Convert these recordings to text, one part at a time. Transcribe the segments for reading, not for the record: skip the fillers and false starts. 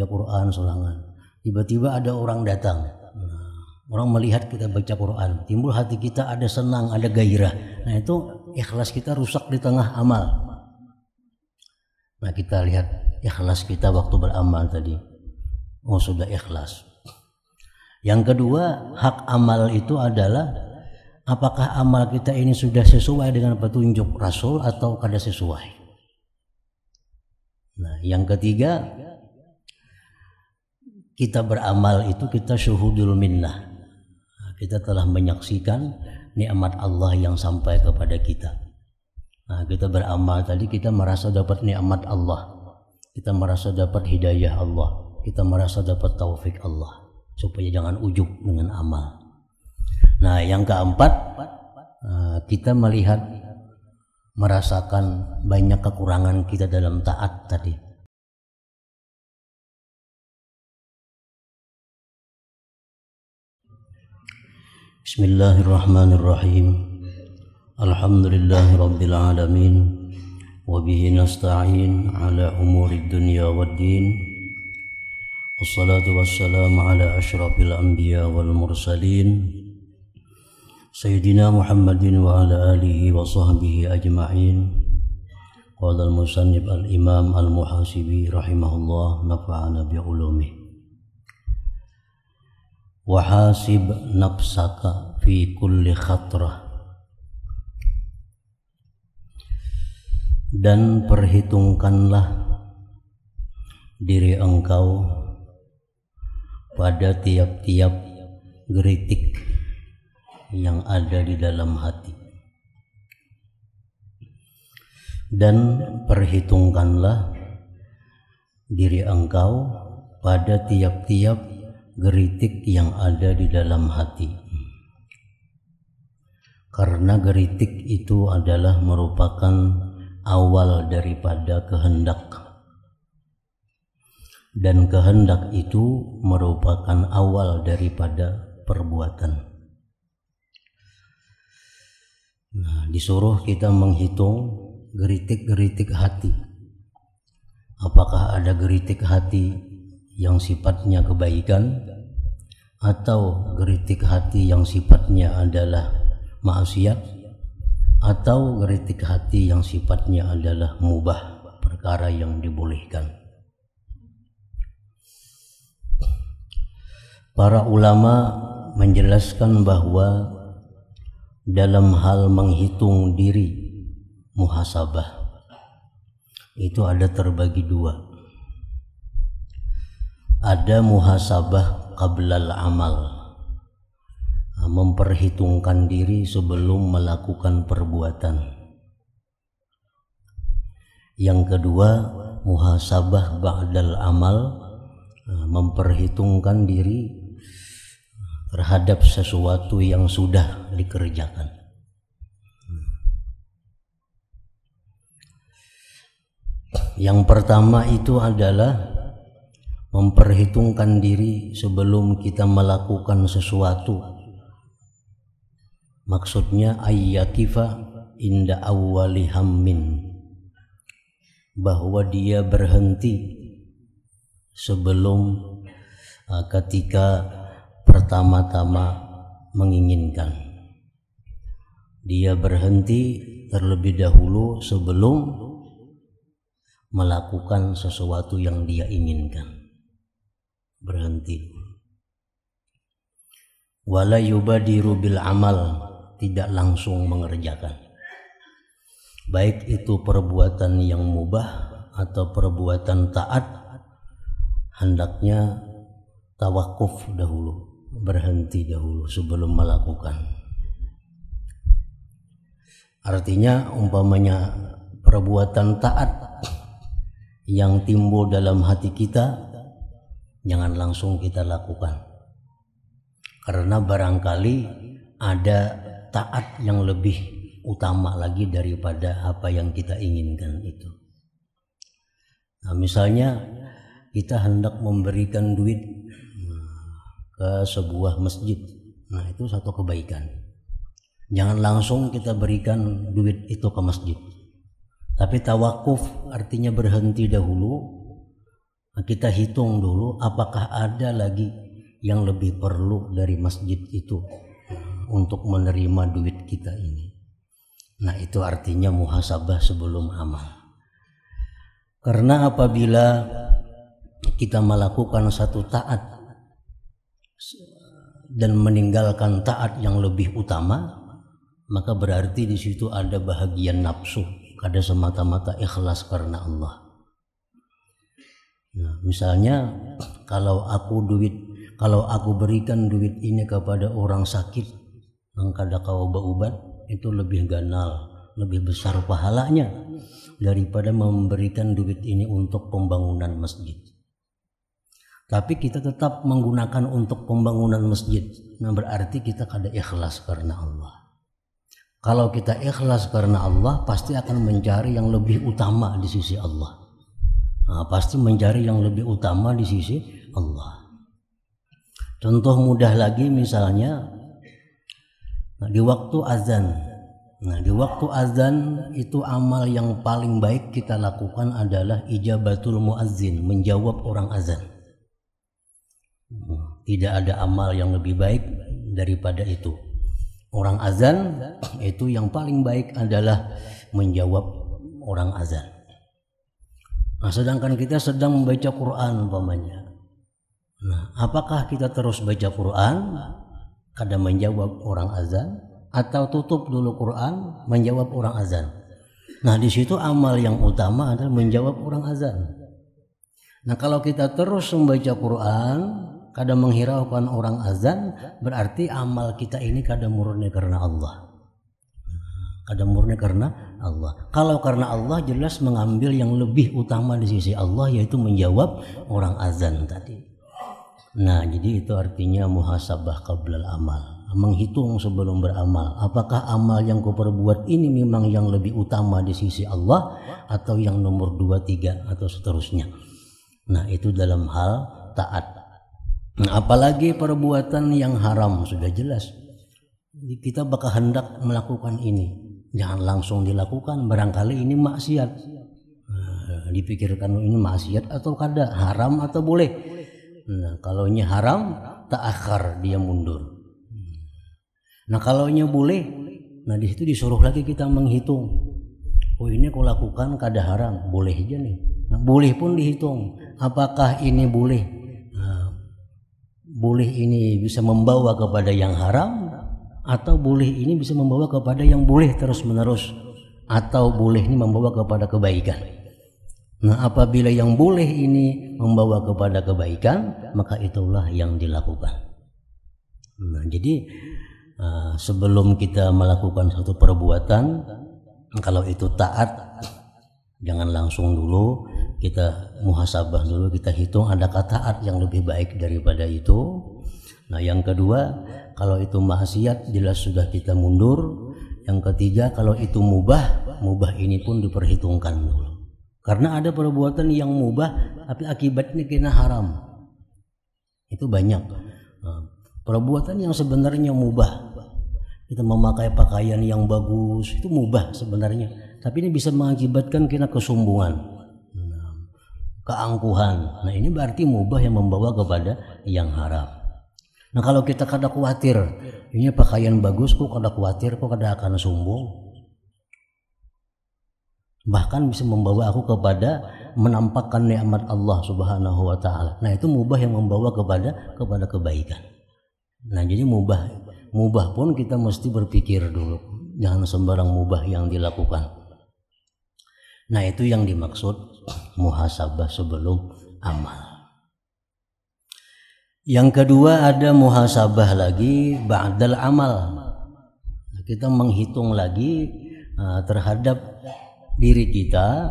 baca Quran sorangan. Tiba-tiba ada orang datang. Orang melihat kita baca Quran, timbul hati kita ada senang, ada gairah. Nah itu ikhlas kita rusak di tengah amal. Nah kita lihat ikhlas kita waktu beramal tadi. Oh sudah ikhlas. Yang kedua, hak amal itu adalah apakah amal kita ini sudah sesuai dengan petunjuk Rasul atau kada sesuai. Nah yang ketiga, kita beramal itu kita syuhudul minnah. Kita telah menyaksikan nikmat Allah yang sampai kepada kita. Nah, kita beramal tadi kita merasa dapat nikmat Allah. Kita merasa dapat hidayah Allah. Kita merasa dapat taufik Allah. Supaya jangan ujub dengan amal. Nah, yang keempat, kita merasakan banyak kekurangan kita dalam taat tadi. Bismillahirrahmanirrahim. Alhamdulillahi rabbil alamin. Wabihi nasta'in ala umuri dunya waddin. Wassalatu wassalamu ala ashrafil anbiya wal mursalin Sayyidina Muhammadin wa ala alihi wa sahbihi ajma'in. Qala al-musannif al-imam al-muhasibi rahimahullah nafa'ana bi'ulumih. Wahasib nafsaka fi kulli khatrah, dan perhitungkanlah diri engkau pada tiap-tiap geritik yang ada di dalam hati, dan perhitungkanlah diri engkau pada tiap-tiap geritik yang ada di dalam hati, karena geritik itu adalah merupakan awal daripada kehendak, dan kehendak itu merupakan awal daripada perbuatan. Nah, disuruh kita menghitung geritik-geritik hati. Apakah ada geritik hati yang sifatnya kebaikan atau geritik hati yang sifatnya adalah maksiat, atau geritik hati yang sifatnya adalah mubah, perkara yang dibolehkan. Para ulama menjelaskan bahwa dalam hal menghitung diri, muhasabah itu ada terbagi dua. Ada muhasabah qablal amal, memperhitungkan diri sebelum melakukan perbuatan. Yang kedua, muhasabah ba'dal amal, memperhitungkan diri terhadap sesuatu yang sudah dikerjakan. Yang pertama itu adalah memperhitungkan diri sebelum kita melakukan sesuatu. Maksudnya ayyakifa inda awwali hammin, bahwa dia berhenti sebelum ketika pertama-tama menginginkan. Dia berhenti terlebih dahulu sebelum melakukan sesuatu yang dia inginkan. Berhenti. Wala yubadiru bil amal, tidak langsung mengerjakan, baik itu perbuatan yang mubah atau perbuatan taat, hendaknya tawakuf dahulu, berhenti dahulu sebelum melakukan. Artinya umpamanya perbuatan taat yang timbul dalam hati kita, jangan langsung kita lakukan, karena barangkali ada taat yang lebih utama lagi daripada apa yang kita inginkan itu. Nah, misalnya kita hendak memberikan duit ke sebuah masjid, nah itu satu kebaikan. Jangan langsung kita berikan duit itu ke masjid, tapi tawakuf artinya berhenti dahulu Nah, kita hitung dulu apakah ada lagi yang lebih perlu dari masjid itu untuk menerima duit kita ini. Nah, itu artinya muhasabah sebelum amal. Karena apabila kita melakukan satu taat dan meninggalkan taat yang lebih utama, maka berarti di situ ada bahagian nafsu, ada semata-mata ikhlas karena Allah. Nah, misalnya kalau aku berikan duit ini kepada orang sakit yang kada kau berobat, itu lebih ganal, lebih besar pahalanya daripada memberikan duit ini untuk pembangunan masjid. Tapi kita tetap menggunakan untuk pembangunan masjid. Nah, berarti kita kada ikhlas karena Allah. Kalau kita ikhlas karena Allah, pasti akan mencari yang lebih utama di sisi Allah. Nah, pasti mencari yang lebih utama di sisi Allah. Contoh mudah lagi misalnya, di waktu azan. Nah, di waktu azan itu amal yang paling baik kita lakukan adalah ijabatul muazzin, menjawab orang azan. Tidak ada amal yang lebih baik daripada itu. Orang azan itu yang paling baik adalah menjawab orang azan. Nah, sedangkan kita sedang membaca Quran umpamanya. Nah, apakah kita terus baca Quran, kada menjawab orang azan, atau tutup dulu Quran, menjawab orang azan? Nah, di situ amal yang utama adalah menjawab orang azan. Nah, kalau kita terus membaca Quran, kada menghiraukan orang azan, berarti amal kita ini kada murni karena Allah. Kada murni karena Allah. Kalau karena Allah, jelas mengambil yang lebih utama di sisi Allah, yaitu menjawab orang azan tadi. Nah, jadi itu artinya muhasabah qablal amal, menghitung sebelum beramal. Apakah amal yang kau perbuat ini memang yang lebih utama di sisi Allah, atau yang nomor 2, 3 atau seterusnya. Nah, itu dalam hal taat. Nah, apalagi perbuatan yang haram, sudah jelas kita bakal hendak melakukan ini, jangan langsung dilakukan, barangkali ini maksiat. Nah, dipikirkan ini maksiat atau kada, haram atau boleh. Nah, kalau ini haram, ta'akhir, dia mundur. Nah, kalau ini boleh, nah di situ disuruh lagi kita menghitung. Oh, ini kau lakukan kada haram, boleh aja nih. Nah, boleh pun dihitung. Apakah ini boleh? Nah, boleh ini bisa membawa kepada yang haram, atau boleh ini bisa membawa kepada yang boleh terus menerus, atau boleh ini membawa kepada kebaikan. Nah, apabila yang boleh ini membawa kepada kebaikan, maka itulah yang dilakukan. Nah, jadi sebelum kita melakukan satu perbuatan, kalau itu taat, jangan langsung dulu, kita muhasabah dulu, kita hitung adakah taat yang lebih baik daripada itu. Nah, yang kedua, kalau itu maksiat, jelas sudah kita mundur. Yang ketiga, kalau itu mubah, mubah ini pun diperhitungkan dulu. Karena ada perbuatan yang mubah tapi akibatnya kena haram. Itu banyak. Perbuatan yang sebenarnya mubah, kita memakai pakaian yang bagus, itu mubah sebenarnya, tapi ini bisa mengakibatkan kena kesombongan, keangkuhan. Nah, ini berarti mubah yang membawa kepada yang haram. Nah, kalau kita kada khawatir, ini pakaian bagus, kok kada khawatir, kok kada akan sombong, bahkan bisa membawa aku kepada menampakkan nikmat Allah Subhanahu wa taala. Nah, itu mubah yang membawa kepada kebaikan. Nah, jadi mubah pun kita mesti berpikir dulu, jangan sembarang mubah yang dilakukan. Nah, itu yang dimaksud muhasabah sebelum amal. Yang kedua, ada muhasabah lagi ba'dal amal. Kita menghitung lagi terhadap diri kita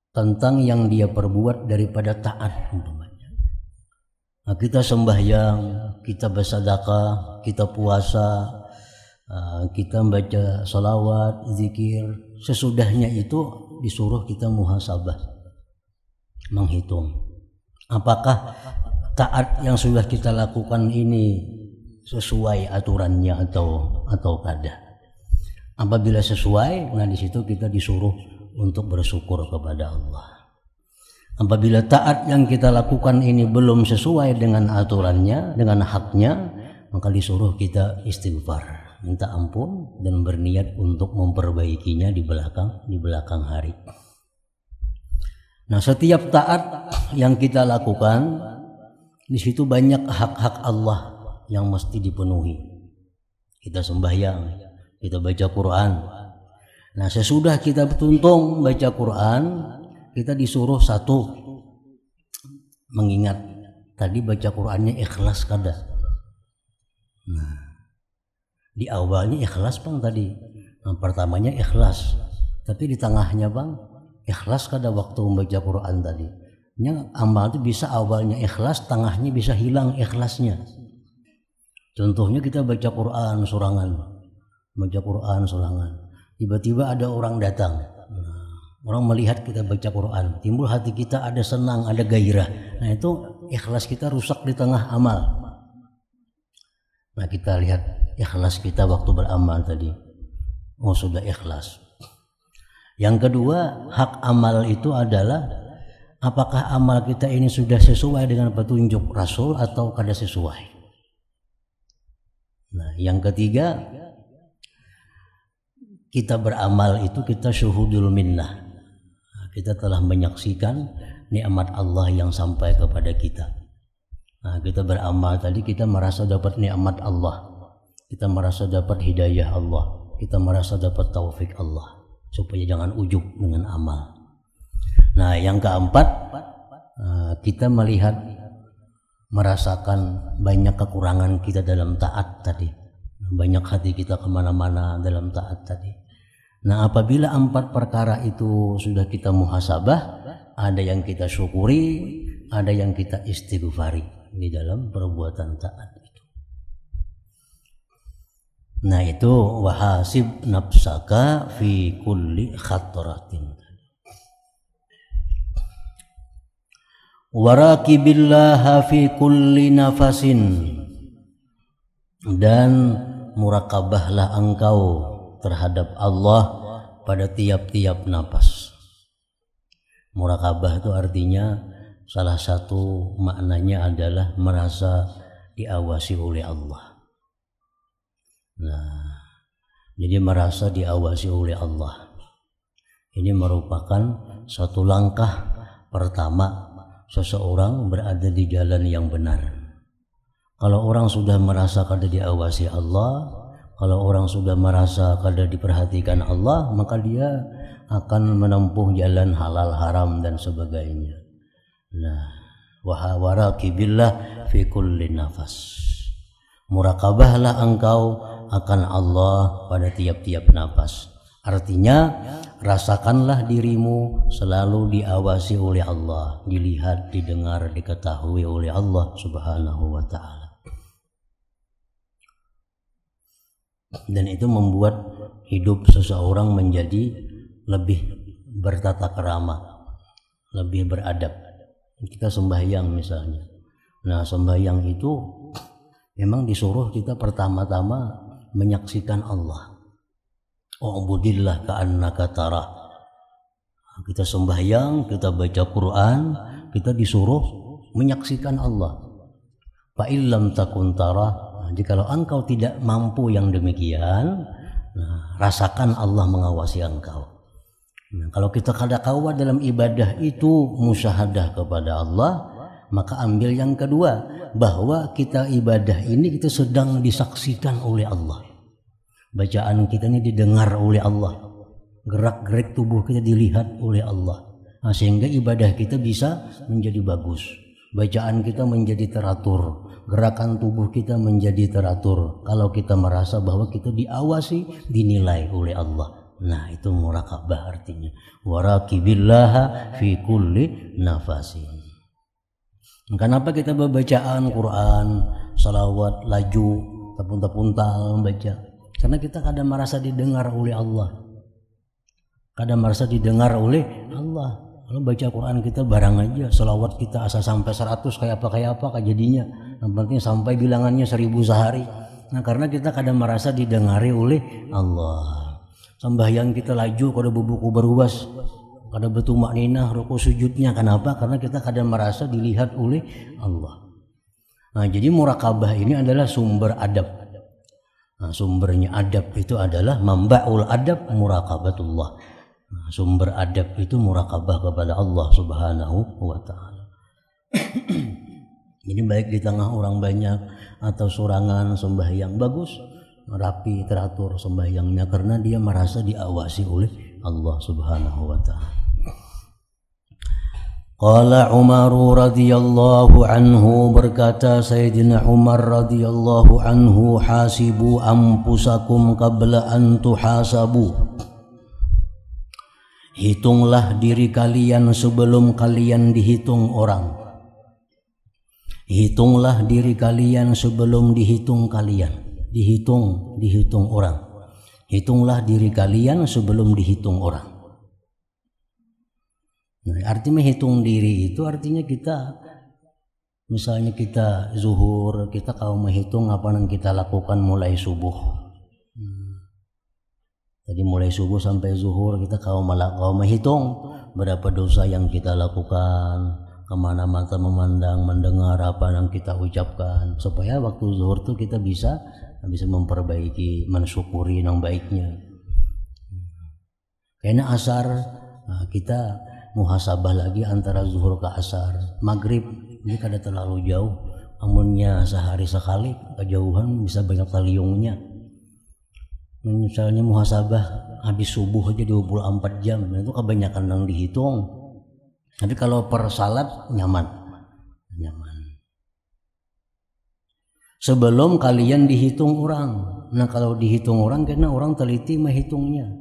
tentang yang dia perbuat daripada taat umpamanya. Nah, kita sembahyang, kita bersedekah, kita puasa, kita baca salawat, zikir, sesudahnya itu disuruh kita muhasabah, menghitung apakah taat yang sudah kita lakukan ini sesuai aturannya atau kada. Apabila sesuai, nah di situ kita disuruh untuk bersyukur kepada Allah. Apabila taat yang kita lakukan ini belum sesuai dengan aturannya, dengan haknya, maka disuruh kita istighfar, minta ampun dan berniat untuk memperbaikinya di belakang hari. Nah, setiap taat yang kita lakukan, di situ banyak hak-hak Allah yang mesti dipenuhi. Kita sembahyang, kita baca Quran. Nah, sesudah kita bertuntung baca Quran, kita disuruh satu, mengingat tadi baca Qurannya ikhlas kada. Nah, di awalnya ikhlas bang tadi, pertamanya ikhlas, tapi di tengahnya bang ikhlas kada waktu membaca Quran tadi. Amal itu bisa awalnya ikhlas, tengahnya bisa hilang ikhlasnya. Contohnya kita baca Quran surangan, tiba-tiba ada orang datang. Orang melihat kita baca Quran, timbul hati kita ada senang, ada gairah. Nah, itu ikhlas kita rusak di tengah amal. Nah, kita lihat ikhlas kita waktu beramal tadi. Oh, sudah ikhlas. Yang kedua, hak amal itu adalah apakah amal kita ini sudah sesuai dengan petunjuk Rasul atau kada sesuai. Nah, yang ketiga, kita beramal itu kita syuhudul minnah. Kita telah menyaksikan nikmat Allah yang sampai kepada kita. Nah, kita beramal tadi kita merasa dapat nikmat Allah, kita merasa dapat hidayah Allah, kita merasa dapat taufik Allah, supaya jangan ujub dengan amal. Nah, yang keempat, kita merasakan banyak kekurangan kita dalam taat tadi, banyak hati kita kemana-mana dalam taat tadi. Nah, apabila 4 perkara itu sudah kita muhasabah, ada yang kita syukuri, ada yang kita istighfari di dalam perbuatan taat itu. Nah, itu wahasib nafsaka fi kulli khatratin. Waraqibillaha fi kulli nafasin, dan murakabahlah engkau terhadap Allah pada tiap-tiap napas. Murakabah itu artinya salah satu maknanya adalah merasa diawasi oleh Allah. Nah, jadi merasa diawasi oleh Allah ini merupakan satu langkah pertama seseorang berada di jalan yang benar. Kalau orang sudah merasa kada diawasi Allah, kalau orang sudah merasa kada diperhatikan Allah, maka dia akan menempuh jalan halal haram dan sebagainya. Nah, waraqibillah fi kulli nafas. Murakabahlah engkau akan Allah pada tiap-tiap nafas. Artinya, rasakanlah dirimu selalu diawasi oleh Allah, dilihat, didengar, diketahui oleh Allah Subhanahu wa ta'ala. Dan itu membuat hidup seseorang menjadi lebih bertata krama, lebih beradab. Kita sembahyang misalnya. Nah, sembahyang itu memang disuruh kita pertama-tama menyaksikan Allah. Ubudillah ka'annaka tarah. Kita sembahyang, kita baca Quran, kita disuruh menyaksikan Allah. Fa illam takun tarah, jikalau engkau tidak mampu yang demikian, rasakan Allah mengawasi engkau. Nah, kalau kita kada kuat dalam ibadah itu musyahadah kepada Allah, maka ambil yang kedua, bahwa kita ibadah ini kita sedang disaksikan oleh Allah. Bacaan kita ini didengar oleh Allah, gerak-gerik tubuh kita dilihat oleh Allah. Nah, sehingga ibadah kita bisa menjadi bagus, bacaan kita menjadi teratur, gerakan tubuh kita menjadi teratur. Kalau kita merasa bahwa kita diawasi, dinilai oleh Allah. Nah, itu murakabah artinya. Waraqibillaha fi kulli nafasin. Kenapa kita berbacaan Quran, salawat, laju, tapuntal membaca? Karena kita kadang merasa didengar oleh Allah, kadang merasa didengar oleh Allah. Kalau baca Quran kita barang aja, salawat kita asal sampai 100 kayak apa jadinya. Yang penting sampai bilangannya 1000 sehari. Nah, karena kita kadang merasa didengari oleh Allah. Sembahyang kita laju kada bubuku beruas, kada bertumak ninah ruku sujudnya. Kenapa? Karena kita kadang merasa dilihat oleh Allah. Nah, jadi muraqabah ini adalah sumber adab. Nah, sumbernya adab itu adalah mambaul adab muraqabatullah. Nah, sumber adab itu muraqabah kepada Allah Subhanahu wa taala. Jadi baik di tengah orang banyak atau sorangan sembahyang bagus, rapi, teratur sembahyangnya karena dia merasa diawasi oleh Allah Subhanahu wa taala. Qala Umar radhiyallahu anhu, berkata Sayyidina Umar radhiyallahu anhu, hasibu anfusakum qabla an tuhasabu. Hitunglah diri kalian sebelum kalian dihitung orang. Hitunglah diri kalian sebelum dihitung kalian. Dihitung orang. Hitunglah diri kalian sebelum dihitung orang. Nah, artinya hitung diri itu artinya kita, misalnya kita zuhur, kita kalau menghitung apa yang kita lakukan mulai subuh. Tadi mulai subuh sampai zuhur kita kalau menghitung berapa dosa yang kita lakukan, kemana mata memandang, mendengar apa yang kita ucapkan, supaya waktu zuhur itu kita bisa memperbaiki, mensyukuri yang baiknya. Karena asar kita muhasabah lagi antara zuhur ke asar. Maghrib ini kada terlalu jauh, amunnya sehari sekali kejauhan bisa banyak taliungnya. Misalnya muhasabah habis subuh aja 24 jam, itu kebanyakan yang dihitung. Tapi kalau per salat nyaman. Sebelum kalian dihitung orang. Nah, kalau dihitung orang karena orang teliti menghitungnya.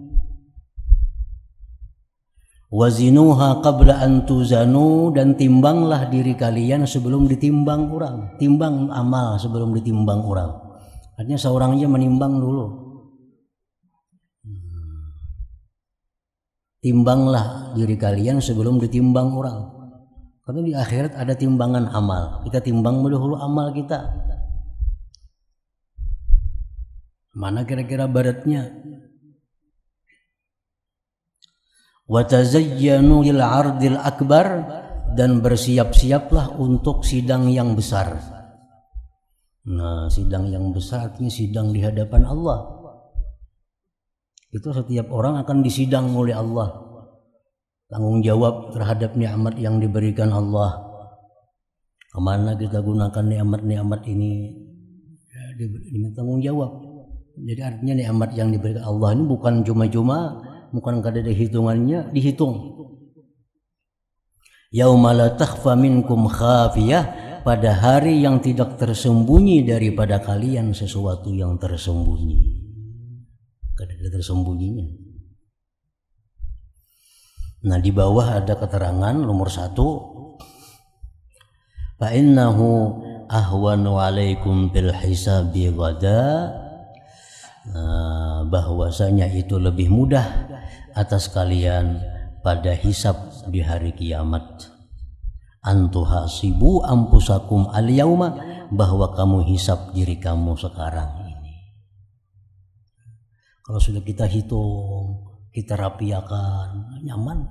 Wazinuha qabla an tuzanu, dan timbanglah diri kalian sebelum ditimbang orang. Timbang amal sebelum ditimbang orang. Artinya seorang aja menimbang dulu. Timbanglah diri kalian sebelum ditimbang orang. Karena di akhirat ada timbangan amal. Kita timbang dulu amal kita. Mana kira-kira baratnya? Wa tazayyanu lil 'ardil akbar, dan bersiap-siaplah untuk sidang yang besar. Nah, sidang yang besar artinya sidang di hadapan Allah. Itu setiap orang akan disidang oleh Allah. Tanggung jawab terhadap nikmat yang diberikan Allah. Kemana kita gunakan nikmat-nikmat ini? Diminta tanggung jawab. Jadi artinya nikmat yang diberikan Allah ini bukan cuma-cuma, bukan kada ada hitungannya, dihitung. Yauma la takhfa minkum khafiyah, pada hari yang tidak tersembunyi daripada kalian sesuatu yang tersembunyi. Kada ada tersembunyinya. Nah, di bawah ada keterangan nomor 1, fa innahu ahwanu alaikum bil hisabi ghada, bahwasanya itu lebih mudah atas kalian pada hisab di hari kiamat. Antuhasibu anfusakum al yauma, bahwa kamu hisab diri kamu sekarang. Kalau sudah kita hitung, kita rapiakan, nyaman.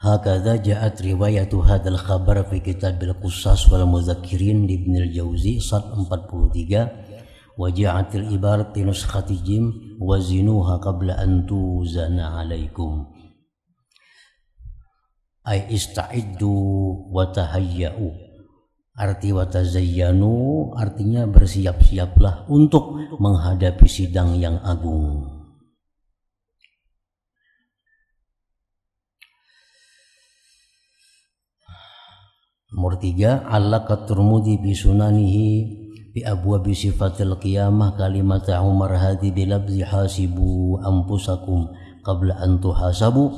Hakadha ja'at riwayatu hadzal khabar fi kitabil Qusas wal Mudzakirin di Ibnu al-Jauzi sad 43. Waja'atil ibarat nuskhatijim wazinuha qabla an tuzana alaikum, ay ista'iddu wa tahayya'u. Arti wa tazayyanu artinya bersiap-siaplah untuk menghadapi sidang yang agung. Nomor 3, allaqat Tirmidzi bi sunanihi bi abwabi sifatil qiyamah kalimat Umar hadi bi labzi hasibu anfusakum qabla an tuhasabu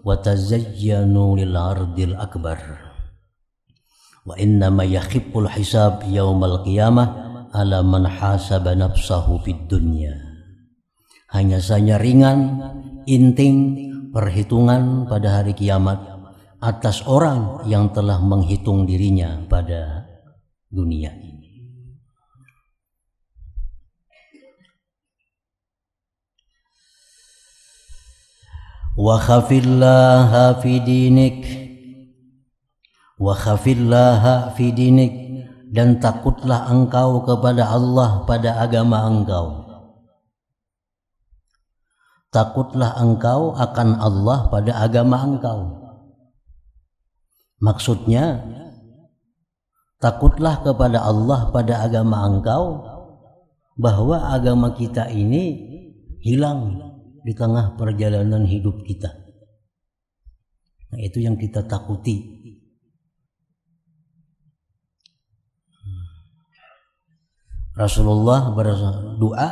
wa tazayyanu lil ardil akbar wa inna ma yakhifful hisab yaumal qiyamah ala man hasaba nafsahu fid dunya. hanya saja ringan, inting perhitungan pada hari kiamat atas orang yang telah menghitung dirinya pada dunia ini. Wa khafillaha fi dinik, wa khafillaha fi dinik, dan takutlah engkau kepada Allah pada agama engkau. Takutlah engkau akan Allah pada agama engkau. Maksudnya, takutlah kepada Allah pada agama engkau, bahwa agama kita ini hilang di tengah perjalanan hidup kita. Nah, itu yang kita takuti. Rasulullah berdoa,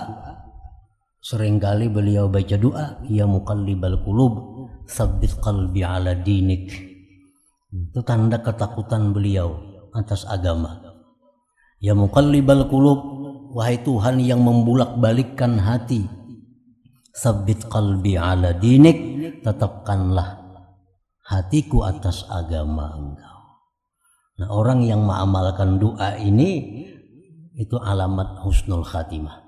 seringkali beliau baca doa, ya muqallibal qulub tsabbit qalbi ala dinik. Itu tanda ketakutan beliau atas agama. Ya muqallibal qulub, wahai Tuhan yang membulak-balikkan hati, tsabbit qalbi ala dinik, tetapkanlah hatiku atas agama engkau. Nah, orang yang mengamalkan doa ini itu alamat husnul khatimah.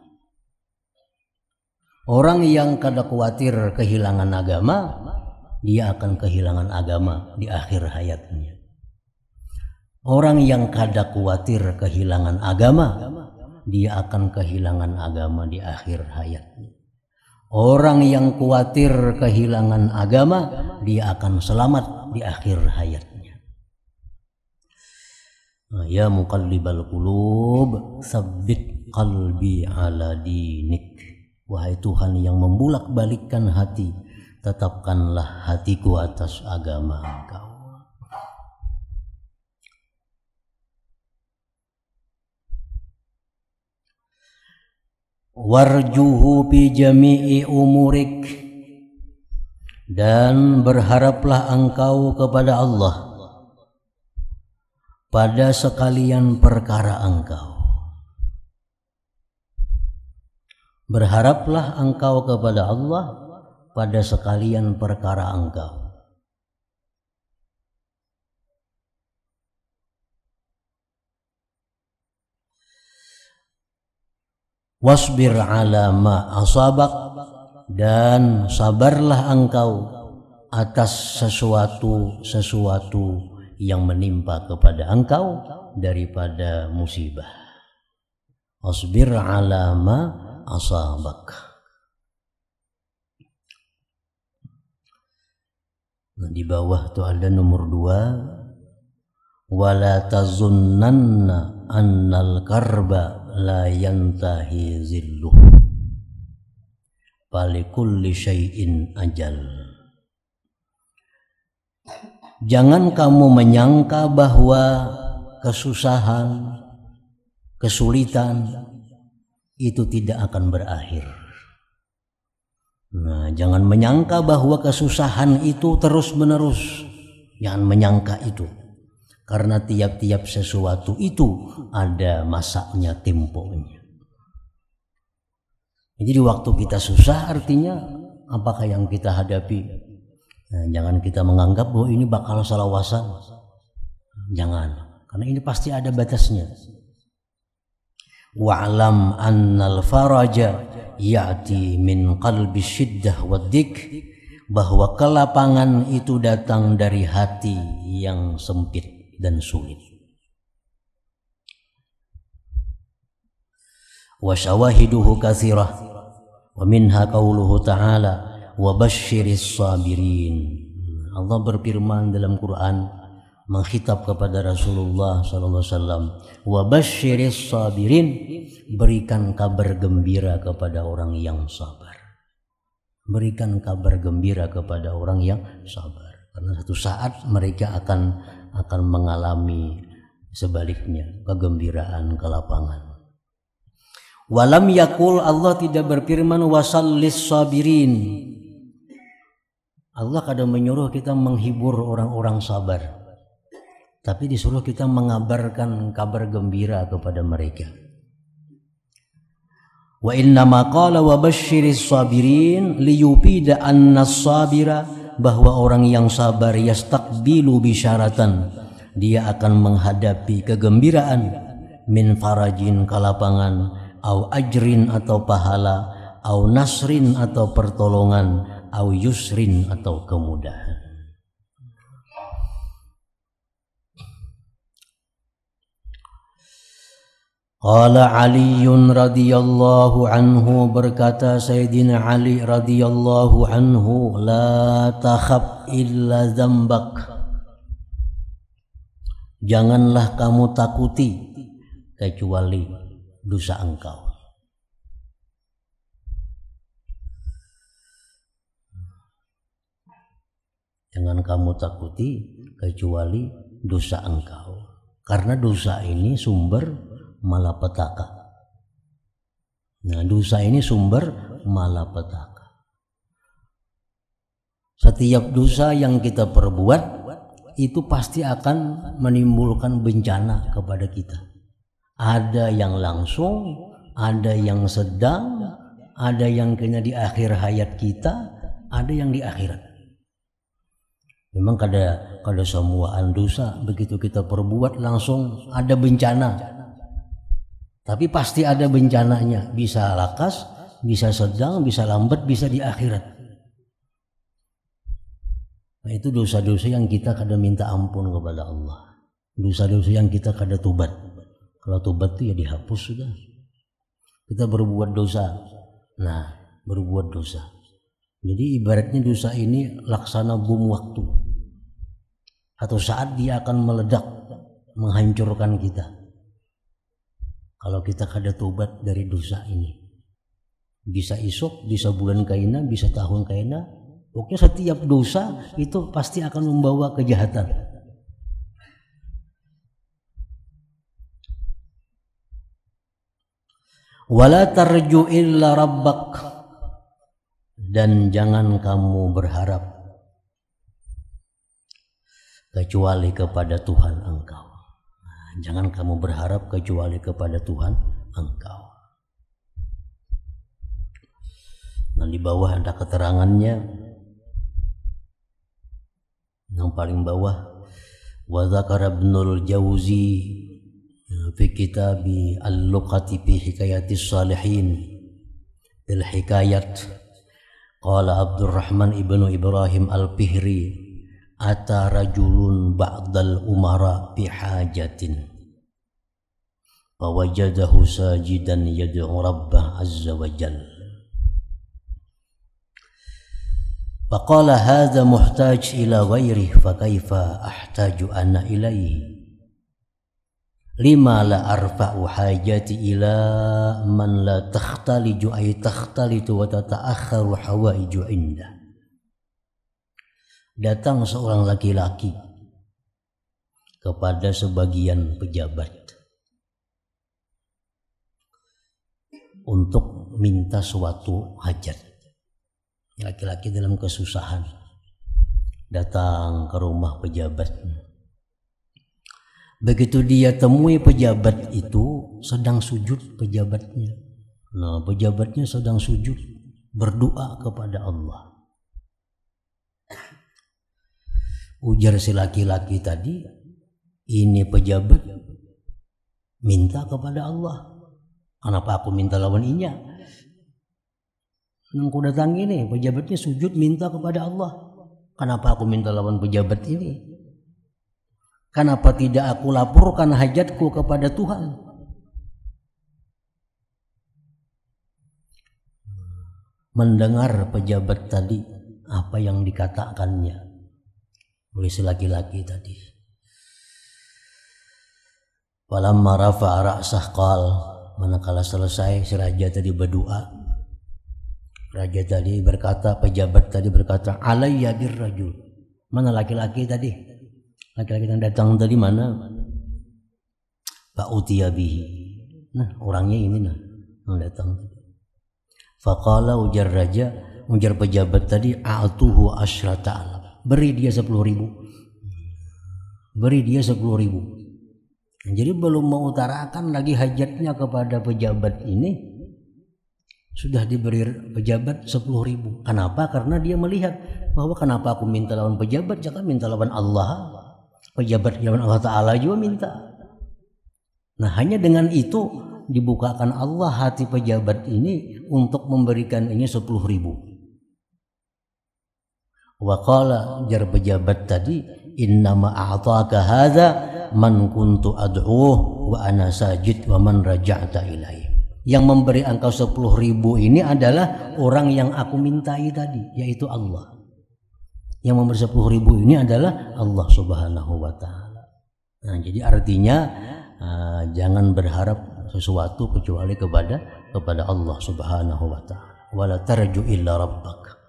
Orang yang kada khawatir kehilangan agama, dia akan kehilangan agama di akhir hayatnya. Orang yang kada khawatir kehilangan agama, dia akan kehilangan agama di akhir hayatnya. Orang yang khawatir kehilangan agama, dia akan selamat di akhir hayatnya. Ya muqallibal qulub tsabbit qalbi ala dinik. Wahai Tuhan yang membulak-balikkan hati, tetapkanlah hatiku atas agama engkau. Warjuhu fi jami'i umurik, dan berharaplah engkau kepada Allah pada sekalian perkara engkau. Berharaplah engkau kepada Allah pada sekalian perkara engkau. Wasbir ala ma asabak, dan sabarlah engkau atas sesuatu yang menimpa kepada engkau daripada musibah. Wasbir ala ma asabak. Nah, di bawah tuh ada nomor 2, wala tazunnanna annal karba la yantahi zilluh falikulli syai'in ajal. Jangan kamu menyangka bahwa kesusahan, kesulitan itu tidak akan berakhir. Nah, jangan menyangka bahwa kesusahan itu terus-menerus. Jangan menyangka itu. Karena tiap-tiap sesuatu itu ada masanya, temponya. Jadi waktu kita susah, artinya apakah yang kita hadapi? Nah, jangan kita menganggap bahwa ini bakal salawasan. Jangan, karena ini pasti ada batasnya. Wa'lam annal faraja ya'ti min qalbi syiddah waddik, bahwa kelapangan itu datang dari hati yang sempit dan sulit. Wa syawahiduhu katsirah, wa minha qauluhu ta'ala wa basyiris sabirin. Allah berfirman dalam Quran mengkhitab kepada Rasulullah sallallahu alaihi wasallam, wa basyiris sabirin, berikan kabar gembira kepada orang yang sabar. Berikan kabar gembira kepada orang yang sabar, karena satu saat mereka akan mengalami sebaliknya, kegembiraan, kelapangan. Walam yakul, Allah tidak berfirman wasallis sabirin. Allah kadang menyuruh kita menghibur orang-orang sabar, tapi disuruh kita mengabarkan kabar gembira kepada mereka. Wa inna ma qala wa basyiris sabirin liyufida annas sabira, bahwa orang yang sabar yastaqbilu bisyaratan, dia akan menghadapi kegembiraan, min farajin kalapangan, au ajrin atau pahala, au nasrin atau pertolongan, au yusrin atau kemudahan. Qala Aliun radhiyallahu anhu, berkata Sayyidina Ali radhiyallahu anhu, la takhaf illa dzambak, janganlah kamu takuti kecuali dosa engkau. Jangan kamu takuti kecuali dosa engkau, karena dosa ini sumber malapetaka. Nah, dosa ini sumber malapetaka. Setiap dosa yang kita perbuat itu pasti akan menimbulkan bencana kepada kita. Ada yang langsung, ada yang sedang, ada yang kena di akhir hayat kita, ada yang di akhirat. Memang kada semuaan dosa begitu kita perbuat langsung ada bencana. Tapi pasti ada bencananya, bisa lakas, bisa sedang, bisa lambat, bisa di akhirat. Nah, itu dosa-dosa yang kita kada minta ampun kepada Allah. Dosa-dosa yang kita kada tobat. Kalau tobat itu ya dihapus sudah. Kita berbuat dosa. Nah, berbuat dosa. Jadi ibaratnya dosa ini laksana bom waktu. Atau saat dia akan meledak, menghancurkan kita. Kalau kita kada tobat dari dosa ini, bisa isuk, bisa bulan kaina, bisa tahun kaina, pokoknya setiap dosa itu pasti akan membawa kejahatan. Wala tarju illa rabbak, dan jangan kamu berharap kecuali kepada Tuhan engkau. Jangan kamu berharap kecuali kepada Tuhan engkau. Nah, di bawah ada keterangannya. Yang paling bawah, wa dzakara Ibnul Jauzi fi kitab Al-Luqati fi Hikayatis Salihin bil Hikayat, qala Abdurrahman ibnu Ibrahim Al-Fihri, ata rajulun ba'dal umara bihajatin fawajadahu sajidan yad'u rabbah azza wa jalla faqala hadha muhtaj ila ghairihi fakaifa ahtaju ana ilaihi lima la arfa'u hajati ila man la takhtaliju ay takhtalitu wa tata'akharu hawaiju indah. Datang seorang laki-laki kepada sebagian pejabat untuk minta suatu hajat. Laki-laki dalam kesusahan datang ke rumah pejabat. Begitu dia temui pejabat itu sedang sujud pejabatnya. Nah, pejabatnya sedang sujud berdoa kepada Allah. Ujar si laki-laki tadi, ini pejabat minta kepada Allah. Kenapa aku minta lawan inya? Nengku datang ini, pejabatnya sujud minta kepada Allah. Kenapa aku minta lawan pejabat ini? Kenapa tidak aku laporkan hajatku kepada Tuhan? Mendengar pejabat tadi apa yang dikatakannya oleh si laki-laki tadi. Falamma rafa'a ra'sah qal, manakala selesai si raja tadi berdoa, raja tadi berkata, pejabat tadi berkata, alayya birrajul. Mana laki-laki tadi? Laki-laki yang datang tadi mana? Pak utiya bihi. Nah, orangnya ini nah yang datang. Faqala, ujar raja, ujar pejabat tadi, a'tuhu asyrata alaf. Beri dia 10.000. Beri dia 10.000. Jadi belum mengutarakan lagi hajatnya kepada pejabat ini, sudah diberi pejabat 10.000. Kenapa? Karena dia melihat bahwa kenapa aku minta lawan pejabat, jangan minta lawan Allah. Pejabat lawan Allah Ta'ala juga minta. Nah, hanya dengan itu dibukakan Allah hati pejabat ini untuk memberikan ini 10.000. Wa qala, jar pejabat tadi, innama a'taka hadza man kuntu ad'uh wa ana sajid wa man raja'ta ilaihi. Yang memberi engkau 10.000 ini adalah orang yang aku mintai tadi, yaitu Allah. Yang memberi 10.000 ini adalah Allah Subhanahu wa Ta'ala. Nah, jadi artinya jangan berharap sesuatu kecuali kepada Allah Subhanahu wa Ta'ala. Wala tarju illa rabbak.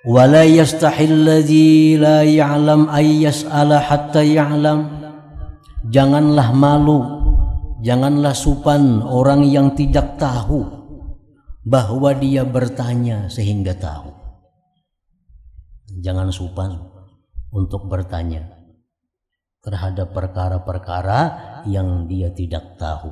Wala yastahil ladzi la ya'lam ay yas'ala hatta ya'lam. Janganlah malu, janganlah supan orang yang tidak tahu bahwa dia bertanya sehingga tahu. Jangan supan untuk bertanya terhadap perkara-perkara yang dia tidak tahu.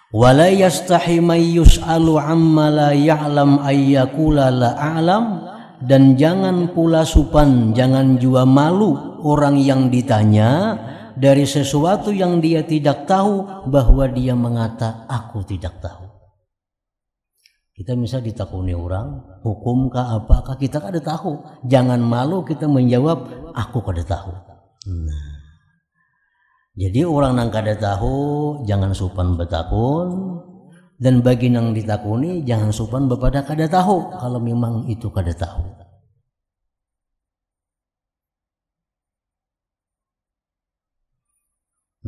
Wala yastahi may yus'alu amma la ya'lam ay yaqula la a'lam. Dan jangan pula supan, jangan juga malu orang yang ditanya dari sesuatu yang dia tidak tahu bahwa dia mengata aku tidak tahu. Kita misal ditakuni orang, hukumkah apakah, kita kada tahu. Jangan malu kita menjawab aku kada tahu. Nah, jadi orang nang kada tahu jangan supan betakun, dan bagi nang ditakuni jangan supan bepada kada tahu kalau memang itu kada tahu.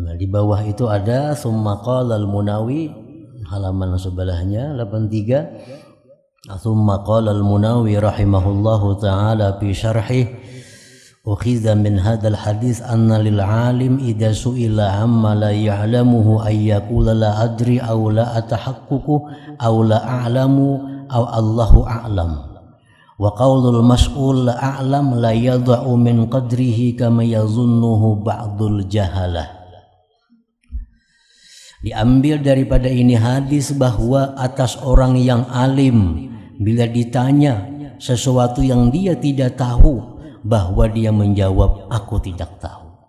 Nah, di bawah itu ada summa qala al-Munawi, halaman sebelahnya 83. Summa qala al-Munawi rahimahullahu ta'ala fi syarhih, ukhidha min hadzal hadits anna lil alim idza su'ila amma la ya'lamuhu ay yaqula la adri aw la atahaqququ aw la a'lamu aw Allahu a'lam. Wa qaulul mas'ul la a'lam la yadha'u min qadrihi kama yazunnuhu ba'dul jahalah. Diambil daripada ini hadis bahwa atas orang yang alim bila ditanya sesuatu yang dia tidak tahu bahwa dia menjawab aku tidak tahu.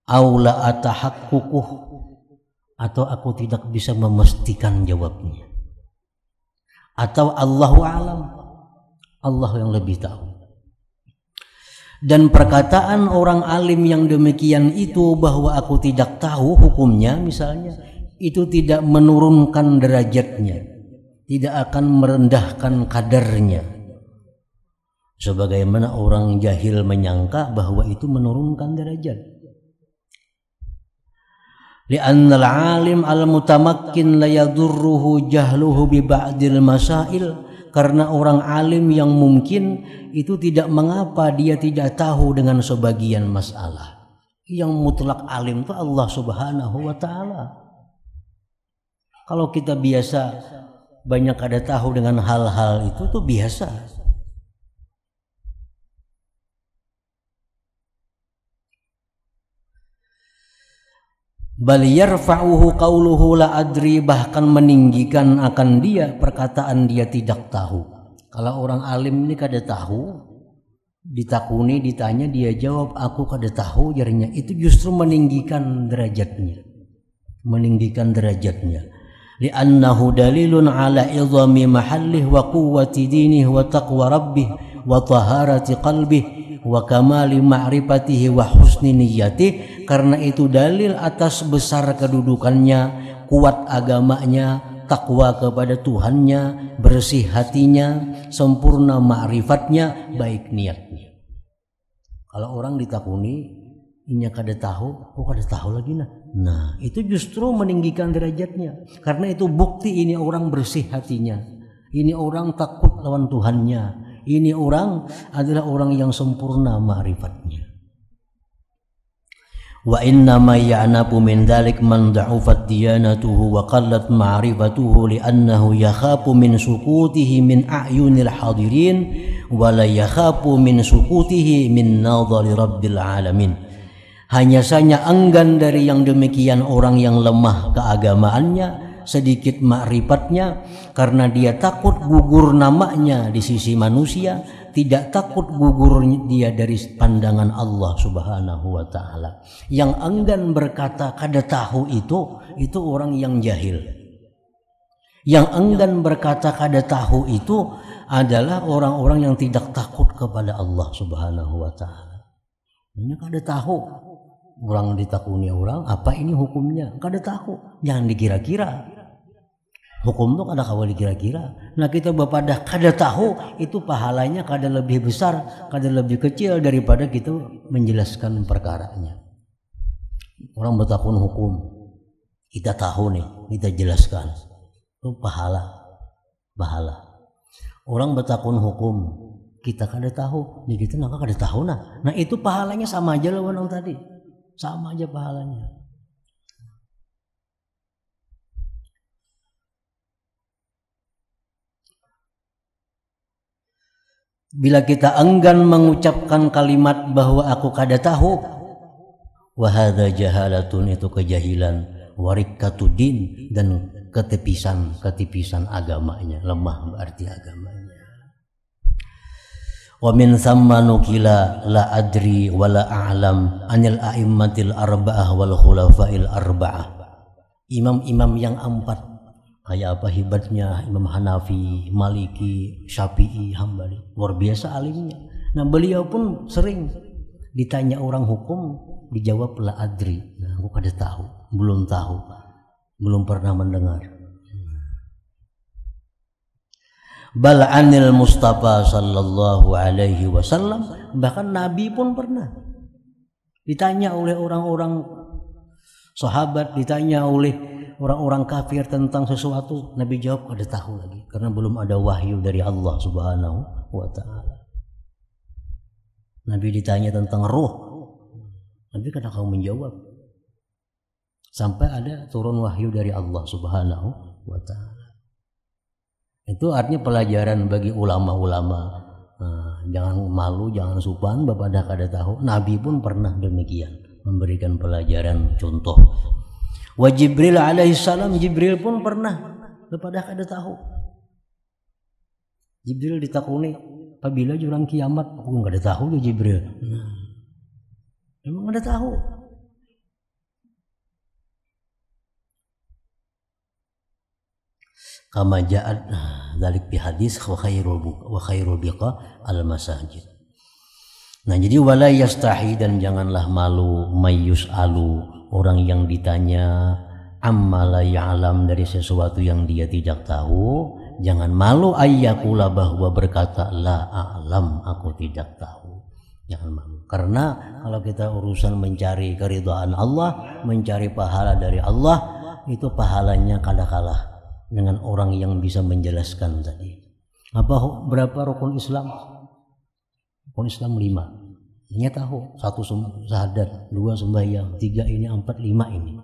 Aula atahaqququh, atau aku tidak bisa memastikan jawabnya. Atau Allahu a'lam, Allah yang lebih tahu. Dan perkataan orang alim yang demikian itu bahwa aku tidak tahu hukumnya misalnya, itu tidak menurunkan derajatnya, tidak akan merendahkan kadarnya. Sebagaimana orang jahil menyangka bahwa itu menurunkan derajat. Li'anna al-alim al-mutamakkin la yadurruhu jahluhu bi ba'dil masail. Karena orang alim yang mungkin itu tidak mengapa dia tidak tahu dengan sebagian masalah. Yang mutlak alim itu Allah Subhanahu wa Ta'ala. Kalau kita biasa banyak ada tahu dengan hal-hal itu tuh biasa. Bal yarfa'uhu qauluhu la adri, bahkan meninggikan akan dia perkataan dia tidak tahu. Kalau orang alim ini kada tahu, ditakuni ditanya dia jawab aku kada tahu, jarinya itu justru meninggikan derajatnya. Li'annahu dalilun ala izami mahallih wa quwwati dinih wa taqwa rabbih wa taharati qalbih wa kamali ma'rifatihi wa husni niyyatih. Karena itu dalil atas besar kedudukannya, kuat agamanya, takwa kepada Tuhannya, bersih hatinya, sempurna ma'rifatnya, baik niatnya. Kalau orang ditakuni inya kada tahu, kada tahu lagi nah itu justru meninggikan derajatnya. Karena itu bukti ini orang bersih hatinya, ini orang takut lawan Tuhannya, ini orang adalah orang yang sempurna ma'rifatnya. Wa inna ma ya'nabu min dhalik man da'ufat diyanatuhu wa qallat ma'rifatuhu li'annahu yakhafu min sukutihi min a'yunil hadirin wa la yakhafu min sukutihi min nadhari rabbil alamin. Hanya saja enggan dari yang demikian orang yang lemah keagamaannya, sedikit makrifatnya, karena dia takut gugur namanya di sisi manusia, tidak takut gugur dia dari pandangan Allah Subhanahu wa taala. Yang enggan berkata kada tahu itu orang yang jahil. Yang enggan berkata kada tahu itu adalah orang-orang yang tidak takut kepada Allah Subhanahu wa taala. Ini kada tahu. Orang ditakuni orang, apa ini hukumnya? Kada tahu. Jangan dikira-kira. Hukum itu kada kawal dikira-kira. Nah kita berpada kada tahu, itu pahalanya kada lebih besar, kada lebih kecil daripada kita menjelaskan perkaranya. Orang bertakun hukum, kita tahu nih, kita jelaskan. Itu pahala. Orang bertakun hukum, kita kada tahu, nih kita nggak kada tahu nah. Nah itu pahalanya sama aja lawan orang tadi, sama aja pahalanya. Bila kita enggan mengucapkan kalimat bahwa aku kada tahu, wahada jahalatun, itu kejahilan, warikatudin, dan ketipisan agamanya, lemah berarti agamanya. Wa min thamma nukila la adri wa la a'lam anil a'immatil arba'ah wal khulafa'il arba'ah. Imam-imam yang empat, kayak apa hebatnya Imam Hanafi, Maliki, Syafi'i, Hambali, luar biasa alimnya. Nah beliau pun sering ditanya orang hukum, dijawab la adri. Nah aku kada tahu, belum pernah mendengar. Bal anil Mustafa sallallahu alaihi wasallam, bahkan Nabi pun pernah ditanya oleh orang-orang sahabat, ditanya oleh orang-orang kafir tentang sesuatu, Nabi jawab kada tahu lagi, karena belum ada wahyu dari Allah Subhanahu wa taala. Nabi ditanya tentang ruh, Nabi kada tahu menjawab sampai ada turun wahyu dari Allah Subhanahu wa taala. Itu artinya pelajaran bagi ulama-ulama. Jangan malu, jangan supan bapak dah kada tahu. Nabi pun pernah demikian, memberikan pelajaran contoh. Wa Jibril alaihissalam, Jibril pun pernah kepada kada tahu. Jibril ditakuni, apabila jurang kiamat, aku kada tahu ya Jibril. Memang kada tahu. Kama ja'at dzalik bi hadis wa khairul biqa al masajid. Nah jadi wala yastahi, dan janganlah malu, mayus alu, orang yang ditanya amma la ya'lam, dari sesuatu yang dia tidak tahu, jangan malu ayyakula, bahwa berkata la a'lam, aku tidak tahu. Jangan malu, karena kalau kita urusan mencari keridhaan Allah, mencari pahala dari Allah, itu pahalanya kada kalah dengan orang yang bisa menjelaskan tadi. Berapa rukun Islam? Rukun Islam 5. Ini tahu, 1 syahadat, 2 sembahyang, 3 ini, 4, 5 ini.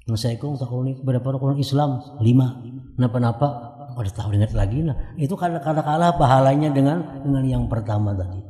Nah saya kong tahu nih berapa rukun Islam? 5. Kenapa? Ada tahu ingat lagi nah. Itu kalah pahalanya dengan yang pertama tadi.